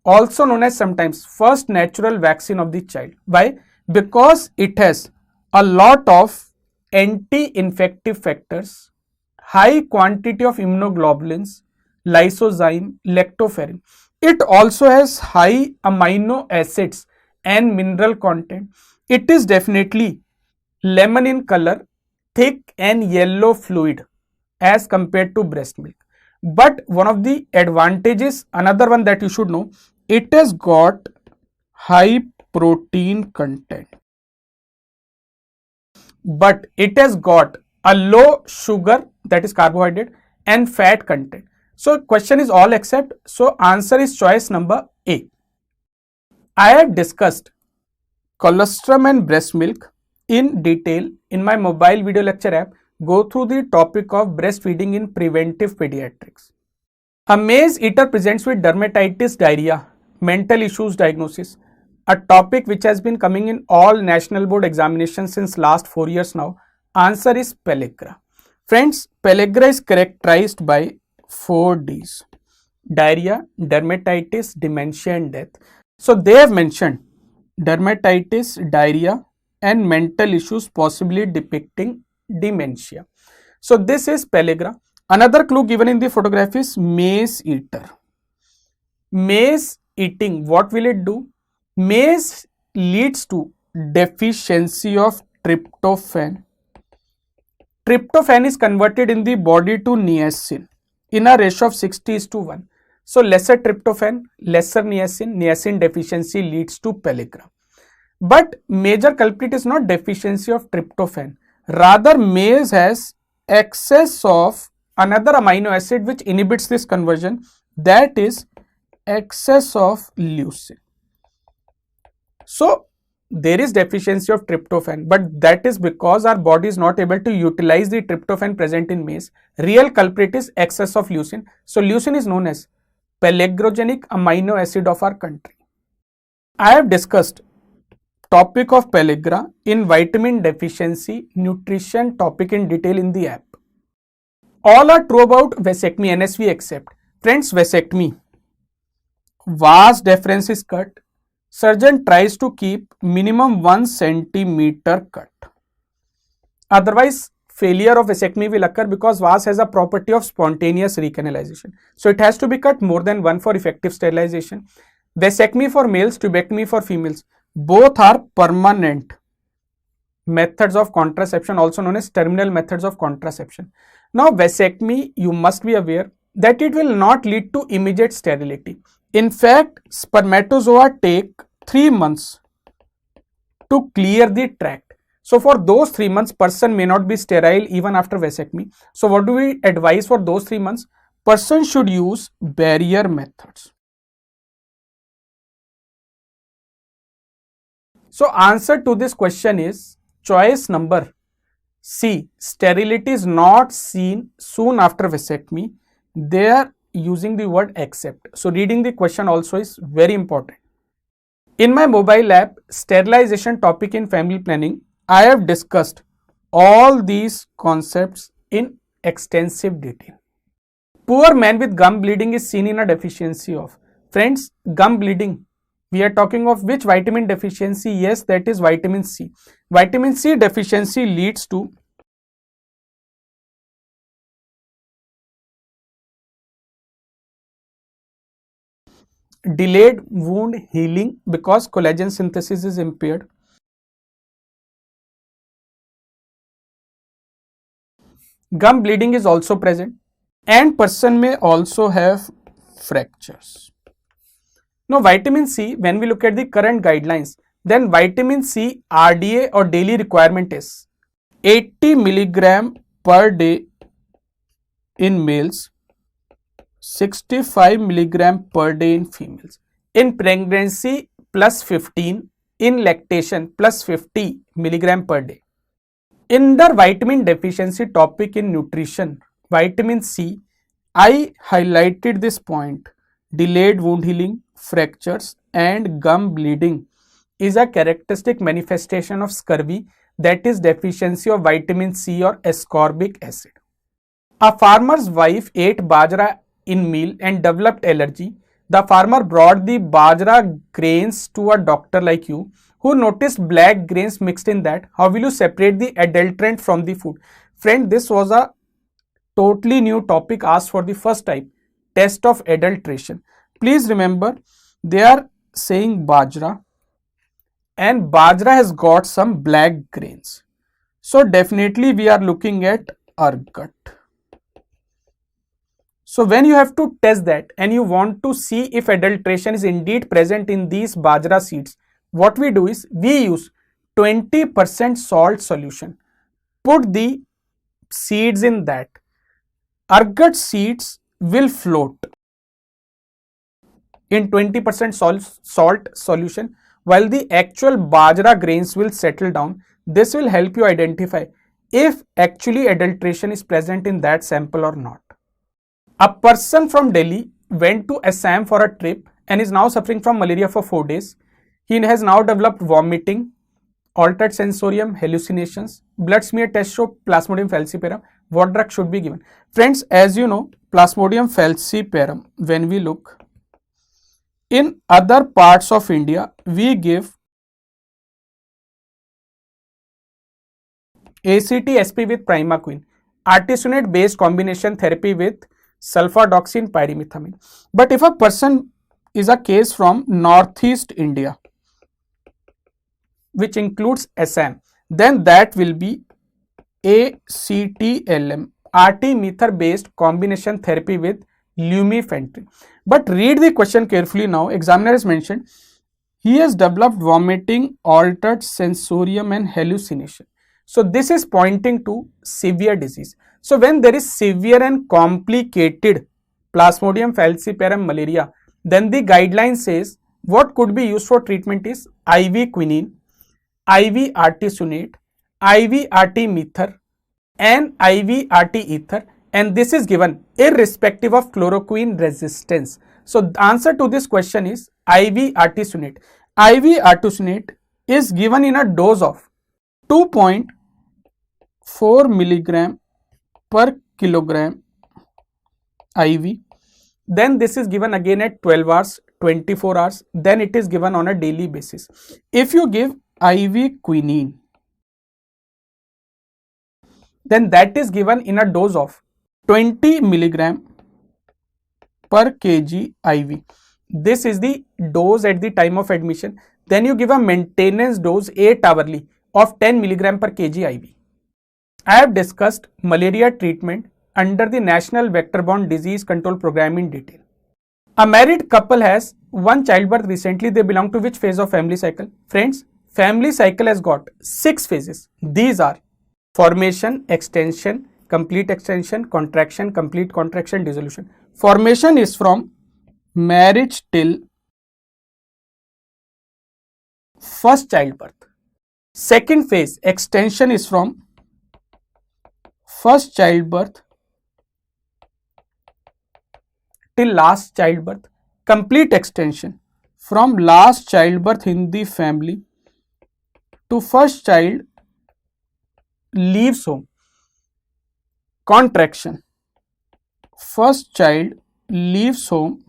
also known as sometimes first natural vaccine of the child. Why? Because it has a lot of anti-infective factors, high quantity of immunoglobulins, lysozyme, lactoferrin. It also has high amino acids and mineral content. It is definitely lemon in color, thick and yellow fluid as compared to breast milk. But one of the advantages, another one that you should know, it has got high protein content, but it has got a low sugar, that is carbohydrate, and fat content. So question is all except. So answer is choice number A. I had discussed colostrum and breast milk in detail in my mobile video lecture app. Go through the topic of breastfeeding in preventive pediatrics. A maize eater presents with dermatitis, diarrhea, mental issues diagnosis, a topic which has been coming in all national board examinations since last 4 years now. Answer is pellagra. Friends, pellagra is characterized by 4 Ds: diarrhea, dermatitis, dementia and death. So they have mentioned dermatitis, diarrhea and mental issues possibly depicting dementia. So this is pellagra. Another clue given in the photograph is maize eater. Maize eating, what will it do? Maize leads to deficiency of tryptophan. Tryptophan is converted in the body to niacin in a ratio of 60:1. So lesser tryptophan, lesser niacin, niacin deficiency leads to pellagra. But major culprit is not deficiency of tryptophan. Rather, maize has excess of another amino acid which inhibits this conversion, that is excess of leucine. So there is deficiency of tryptophan, but that is because our body is not able to utilize the tryptophan present in maize. Real culprit is excess of leucine. So leucine is known as pellagrogenic amino acid of our country. I have discussed topic of pellagra in vitamin deficiency nutrition topic in detail in the app. All are true about vasectomy, NSV except. Friends, vasectomy, vas deferens is cut. Surgeon tries to keep minimum 1 centimeter cut. Otherwise, failure of vasectomy will occur because vas has a property of spontaneous recanalization. So it has to be cut more than 1 for effective sterilization. Vasectomy for males, tubectomy for females. Both are permanent methods of contraception, also known as terminal methods of contraception. Now, vasectomy, you must be aware that it will not lead to immediate sterility. In fact, spermatozoa take 3 months to clear the tract. So, for those 3 months, person may not be sterile even after vasectomy. So, what do we advise for those 3 months? Person should use barrier methods. So, answer to this question is choice number C. Sterility is not seen soon after vasectomy. They are using the word except. So, reading the question also is very important. In my mobile app, sterilization topic in family planning, I have discussed all these concepts in extensive detail. Poor man with gum bleeding is seen in a deficiency of. Friends, gum bleeding, we are talking of which vitamin deficiency? Yes, that is vitamin C. Vitamin C deficiency leads to delayed wound healing because collagen synthesis is impaired. Gum bleeding is also present and person may also have fractures. Now, vitamin C, when we look at the current guidelines, then vitamin C RDA or daily requirement is 80 milligram per day in males, 65 milligram per day in females. In pregnancy, plus 15, in lactation, plus 50 milligram per day. In the vitamin deficiency topic in nutrition, vitamin C, I highlighted this point. Delayed wound healing, fractures and gum bleeding is a characteristic manifestation of scurvy, that is deficiency of vitamin C or ascorbic acid. A farmer's wife ate bajra in meal and developed allergy. The farmer brought the bajra grains to a doctor like you who noticed black grains mixed in that. How will you separate the adulterant from the food? Friend, this was a totally new topic asked for the first time, test of adulteration. Please remember, they are saying bajra and bajra has got some black grains. So definitely we are looking at argot. So when you have to test that and you want to see if adulteration is indeed present in these bajra seeds, what we do is we use 20% salt solution. Put the seeds in that. Argot seeds will float. in 20% salt solution, while the actual bajra grains will settle down. This will help you identify if actually adulteration is present in that sample or not. A person from Delhi went to Assam for a trip and is now suffering from malaria for 4 days. He has now developed vomiting, altered sensorium, hallucinations. Blood smear test show Plasmodium falciparum. What drug should be given? Friends, as you know, Plasmodium falciparum, when we look in other parts of India, we give ACT SP with primaquine, artesunate based combination therapy with sulfadoxine pyrimethamine. But if a person is a case from northeast India, which includes Assam, then that will be ACTLM, artemether based combination therapy with lumefantrine. But read the question carefully now. Examiner has mentioned he has developed vomiting, altered sensorium and hallucination. So this is pointing to severe disease. So when there is severe and complicated Plasmodium falciparum malaria, then the guideline says what could be used for treatment is IV quinine, IV artesunate, IV artemether and IV arteether, and this is given irrespective of chloroquine resistance. So the answer to this question is IV artesunate. IV artesunate is given in a dose of 2.4 milligram per kilogram IV. Then this is given again at 12 hours, 24 hours. Then it is given on a daily basis. If you give IV quinine, then that is given in a dose of 20 milligram per kg IV. This is the dose at the time of admission. Then you give a maintenance dose 8 hourly of 10 milligram per kg IV. I have discussed malaria treatment under the National Vector-Borne Disease Control Program in detail. A married couple has one childbirth recently. They belong to which phase of family cycle? Friends, family cycle has got 6 phases. These are formation, extension, complete extension, contraction, complete contraction, dissolution. Formation is from marriage till first childbirth. Second phase, extension, is from first childbirth till last childbirth. Complete extension, from last childbirth in the family to first child leaves home. Contraction, first child leaves home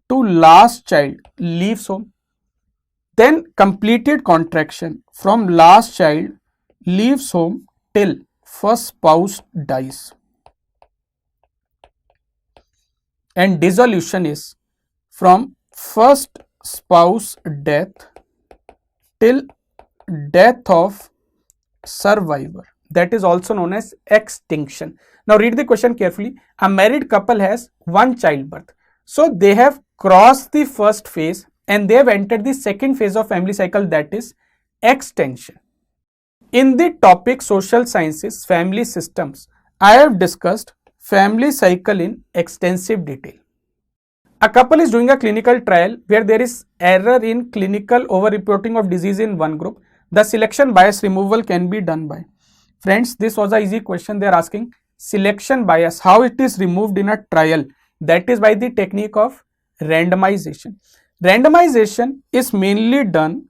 to last child leaves home. Then completed contraction, from last child leaves home till first spouse dies. And dissolution is from first spouse death till death of survivor. That is also known as extinction. Now read the question carefully. A married couple has one childbirth. So they have crossed the first phase and they have entered the second phase of family cycle, that is extension. In the topic social sciences, family systems, I have discussed family cycle in extensive detail. A couple is doing a clinical trial where there is error in clinical overreporting of disease in one group. The selection bias removal can be done by. Friends, this was an easy question. They are asking selection bias, how it is removed in a trial. That is by the technique of randomization. Randomization is mainly done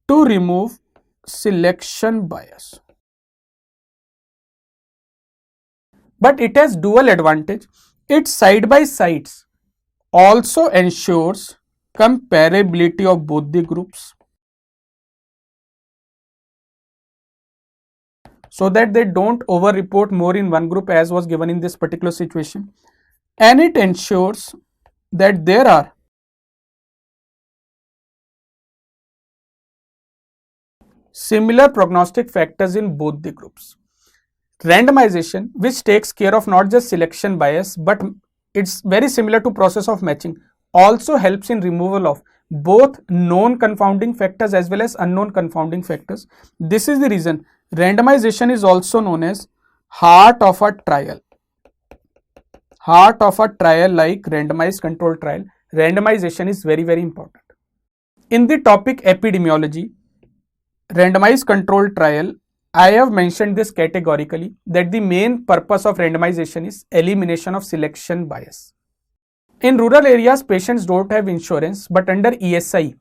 to remove selection bias. But it has dual advantage. Its side by sides also ensures comparability of both the groups, so that they don't over report more in one group as was given in this particular situation. And it ensures that there are similar prognostic factors in both the groups. Randomization, which takes care of not just selection bias, but it's very similar to process of matching, also helps in removal of both known confounding factors as well as unknown confounding factors. This is the reason randomization is also known as heart of a trial. heart of a trial like randomized control trial. Randomization is very, very important. In the topic epidemiology, randomized control trial, I have mentioned this categorically that the main purpose of randomization is elimination of selection bias. In rural areas, patients don't have insurance, but under ESI,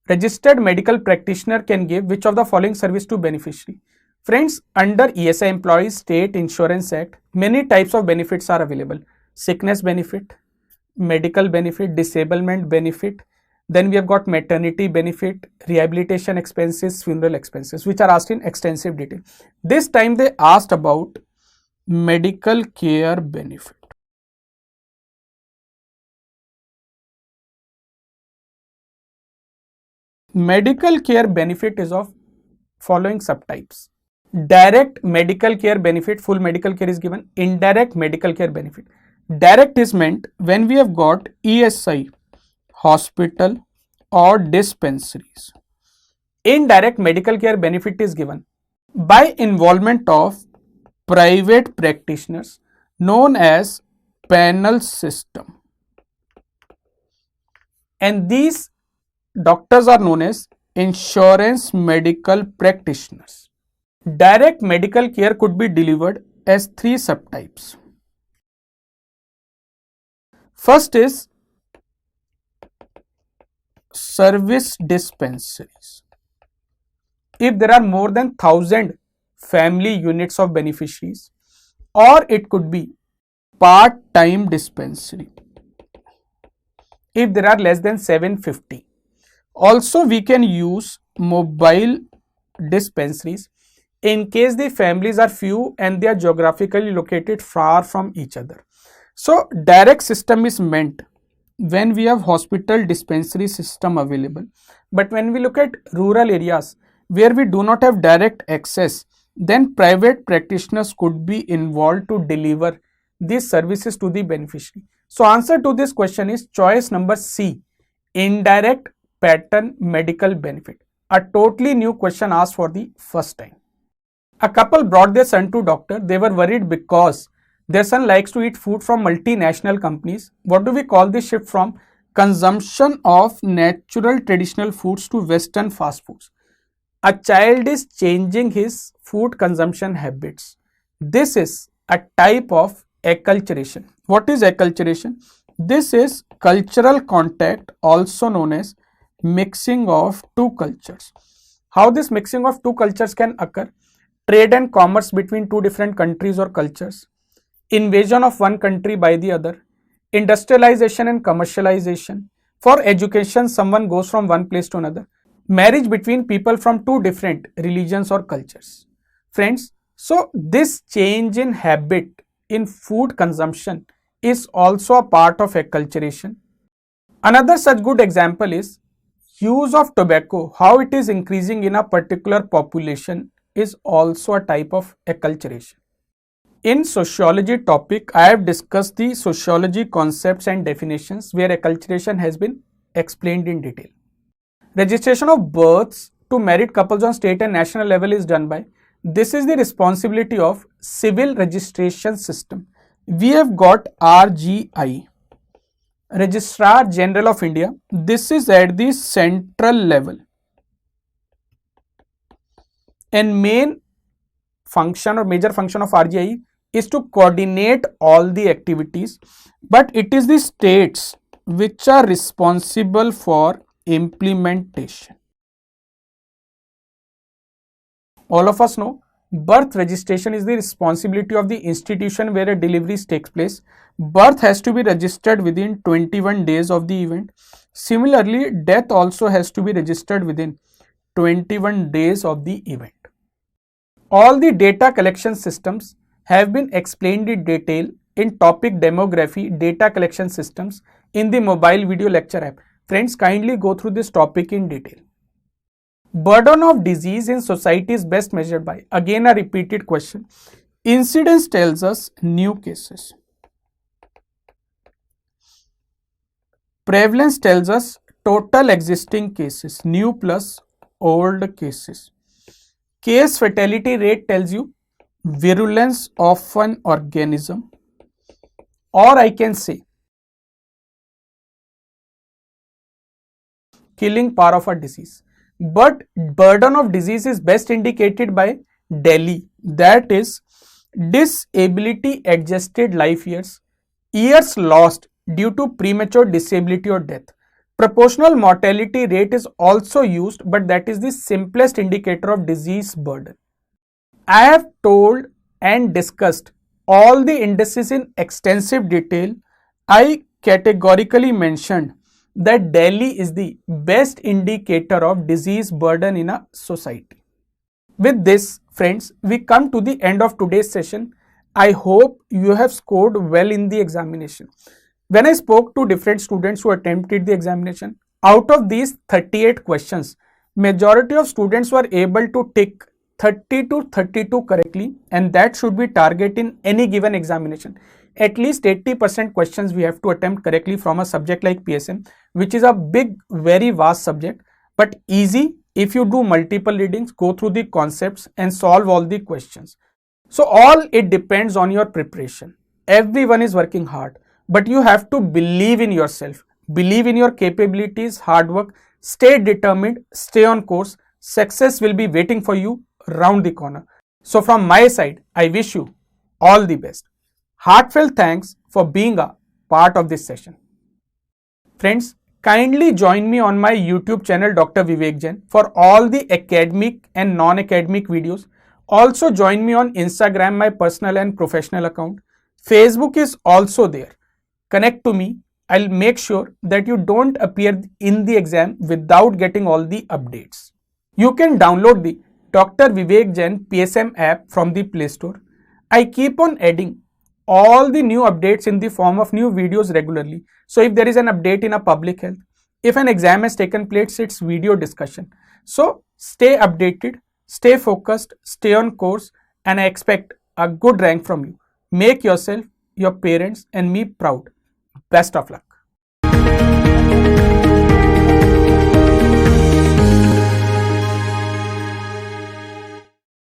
registered medical practitioner can give which of the following service to beneficiary. Friends, under ESI Employees State Insurance Act, many types of benefits are available. Sickness benefit, medical benefit, disablement benefit, then we have got maternity benefit, rehabilitation expenses, funeral expenses, which are asked in extensive detail. This time they asked about medical care benefit. Medical care benefit is of following subtypes. Direct medical care benefit, full medical care is given. Indirect medical care benefit. Direct is meant when we have got ESI, hospital or dispensaries. Indirect medical care benefit is given by involvement of private practitioners known as panel system, and these doctors are known as insurance medical practitioners. Direct medical care could be delivered as three subtypes. First is service dispensaries. If there are more than 1000 family units of beneficiaries, or it could be part-time dispensary if there are less than 750. Also, we can use mobile dispensaries in case the families are few and they are geographically located far from each other. So, direct system is meant when we have hospital dispensary system available, but when we look at rural areas where we do not have direct access, then private practitioners could be involved to deliver these services to the beneficiary. So, answer to this question is choice number C, indirect pattern medical benefit. A totally new question asked for the first time. A couple brought their son to doctor. They were worried because their son likes to eat food from multinational companies. What do we call this shift from consumption of natural traditional foods to Western fast foods? A child is changing his food consumption habits. This is a type of acculturation. What is acculturation? This is cultural contact, also known as mixing of two cultures. How this mixing of two cultures can occur? Trade and commerce between two different countries or cultures, invasion of one country by the other, industrialization and commercialization. For education, someone goes from one place to another. Marriage between people from two different religions or cultures. Friends, so this change in habit in food consumption is also a part of acculturation. Another such good example is use of tobacco, how it is increasing in a particular population is also a type of acculturation. In sociology topic, I have discussed the sociology concepts and definitions where acculturation has been explained in detail. Registration of births to married couples on state and national level is done by, this is the responsibility of civil registration system. We have got RGI, Registrar General of India. This is at the central level. And main function or major function of RGI is to coordinate all the activities, but it is the states which are responsible for implementation. All of us know birth registration is the responsibility of the institution where a delivery takes place. Birth has to be registered within 21 days of the event. Similarly, death also has to be registered within 21 days of the event. All the data collection systems have been explained in detail in topic demography, data collection systems in the mobile video lecture app. Friends, kindly go through this topic in detail. Burden of disease in society is best measured by, again a repeated question. Incidence tells us new cases. Prevalence tells us total existing cases, new plus old cases. Case fatality rate tells you virulence of an organism. or I can say killing power of a disease. But burden of disease is best indicated by DALY, that is disability adjusted life years, years lost due to premature disability or death. Proportional mortality rate is also used, but that is the simplest indicator of disease burden. I have told and discussed all the indices in extensive detail. I categorically mentioned that DALY is the best indicator of disease burden in a society. With this, friends, we come to the end of today's session. I hope you have scored well in the examination. When I spoke to different students who attempted the examination, out of these 38 questions, majority of students were able to tick 30 to 32 correctly, and that should be target in any given examination. At least 80% questions we have to attempt correctly from a subject like PSM, which is a big, very vast subject, but easy if you do multiple readings, go through the concepts and solve all the questions. So all it depends on your preparation. Everyone is working hard, but you have to believe in yourself, believe in your capabilities, hard work, stay determined, stay on course. Success will be waiting for you round the corner. So from my side, I wish you all the best. Heartfelt thanks for being a part of this session. Friends, kindly join me on my YouTube channel Dr. Vivek Jain for all the academic and non-academic videos. Also join me on Instagram, my personal and professional account. Facebook is also there. Connect to me. I'll make sure that you don't appear in the exam without getting all the updates. You can download the Dr. Vivek Jain PSM app from the Play Store. I keep on adding all the new updates in the form of new videos regularly. So if there is an update in a public health, if an exam has taken place, it's video discussion. So stay updated, stay focused, stay on course, and I expect a good rank from you. Make yourself, your parents, and me proud. Best of luck.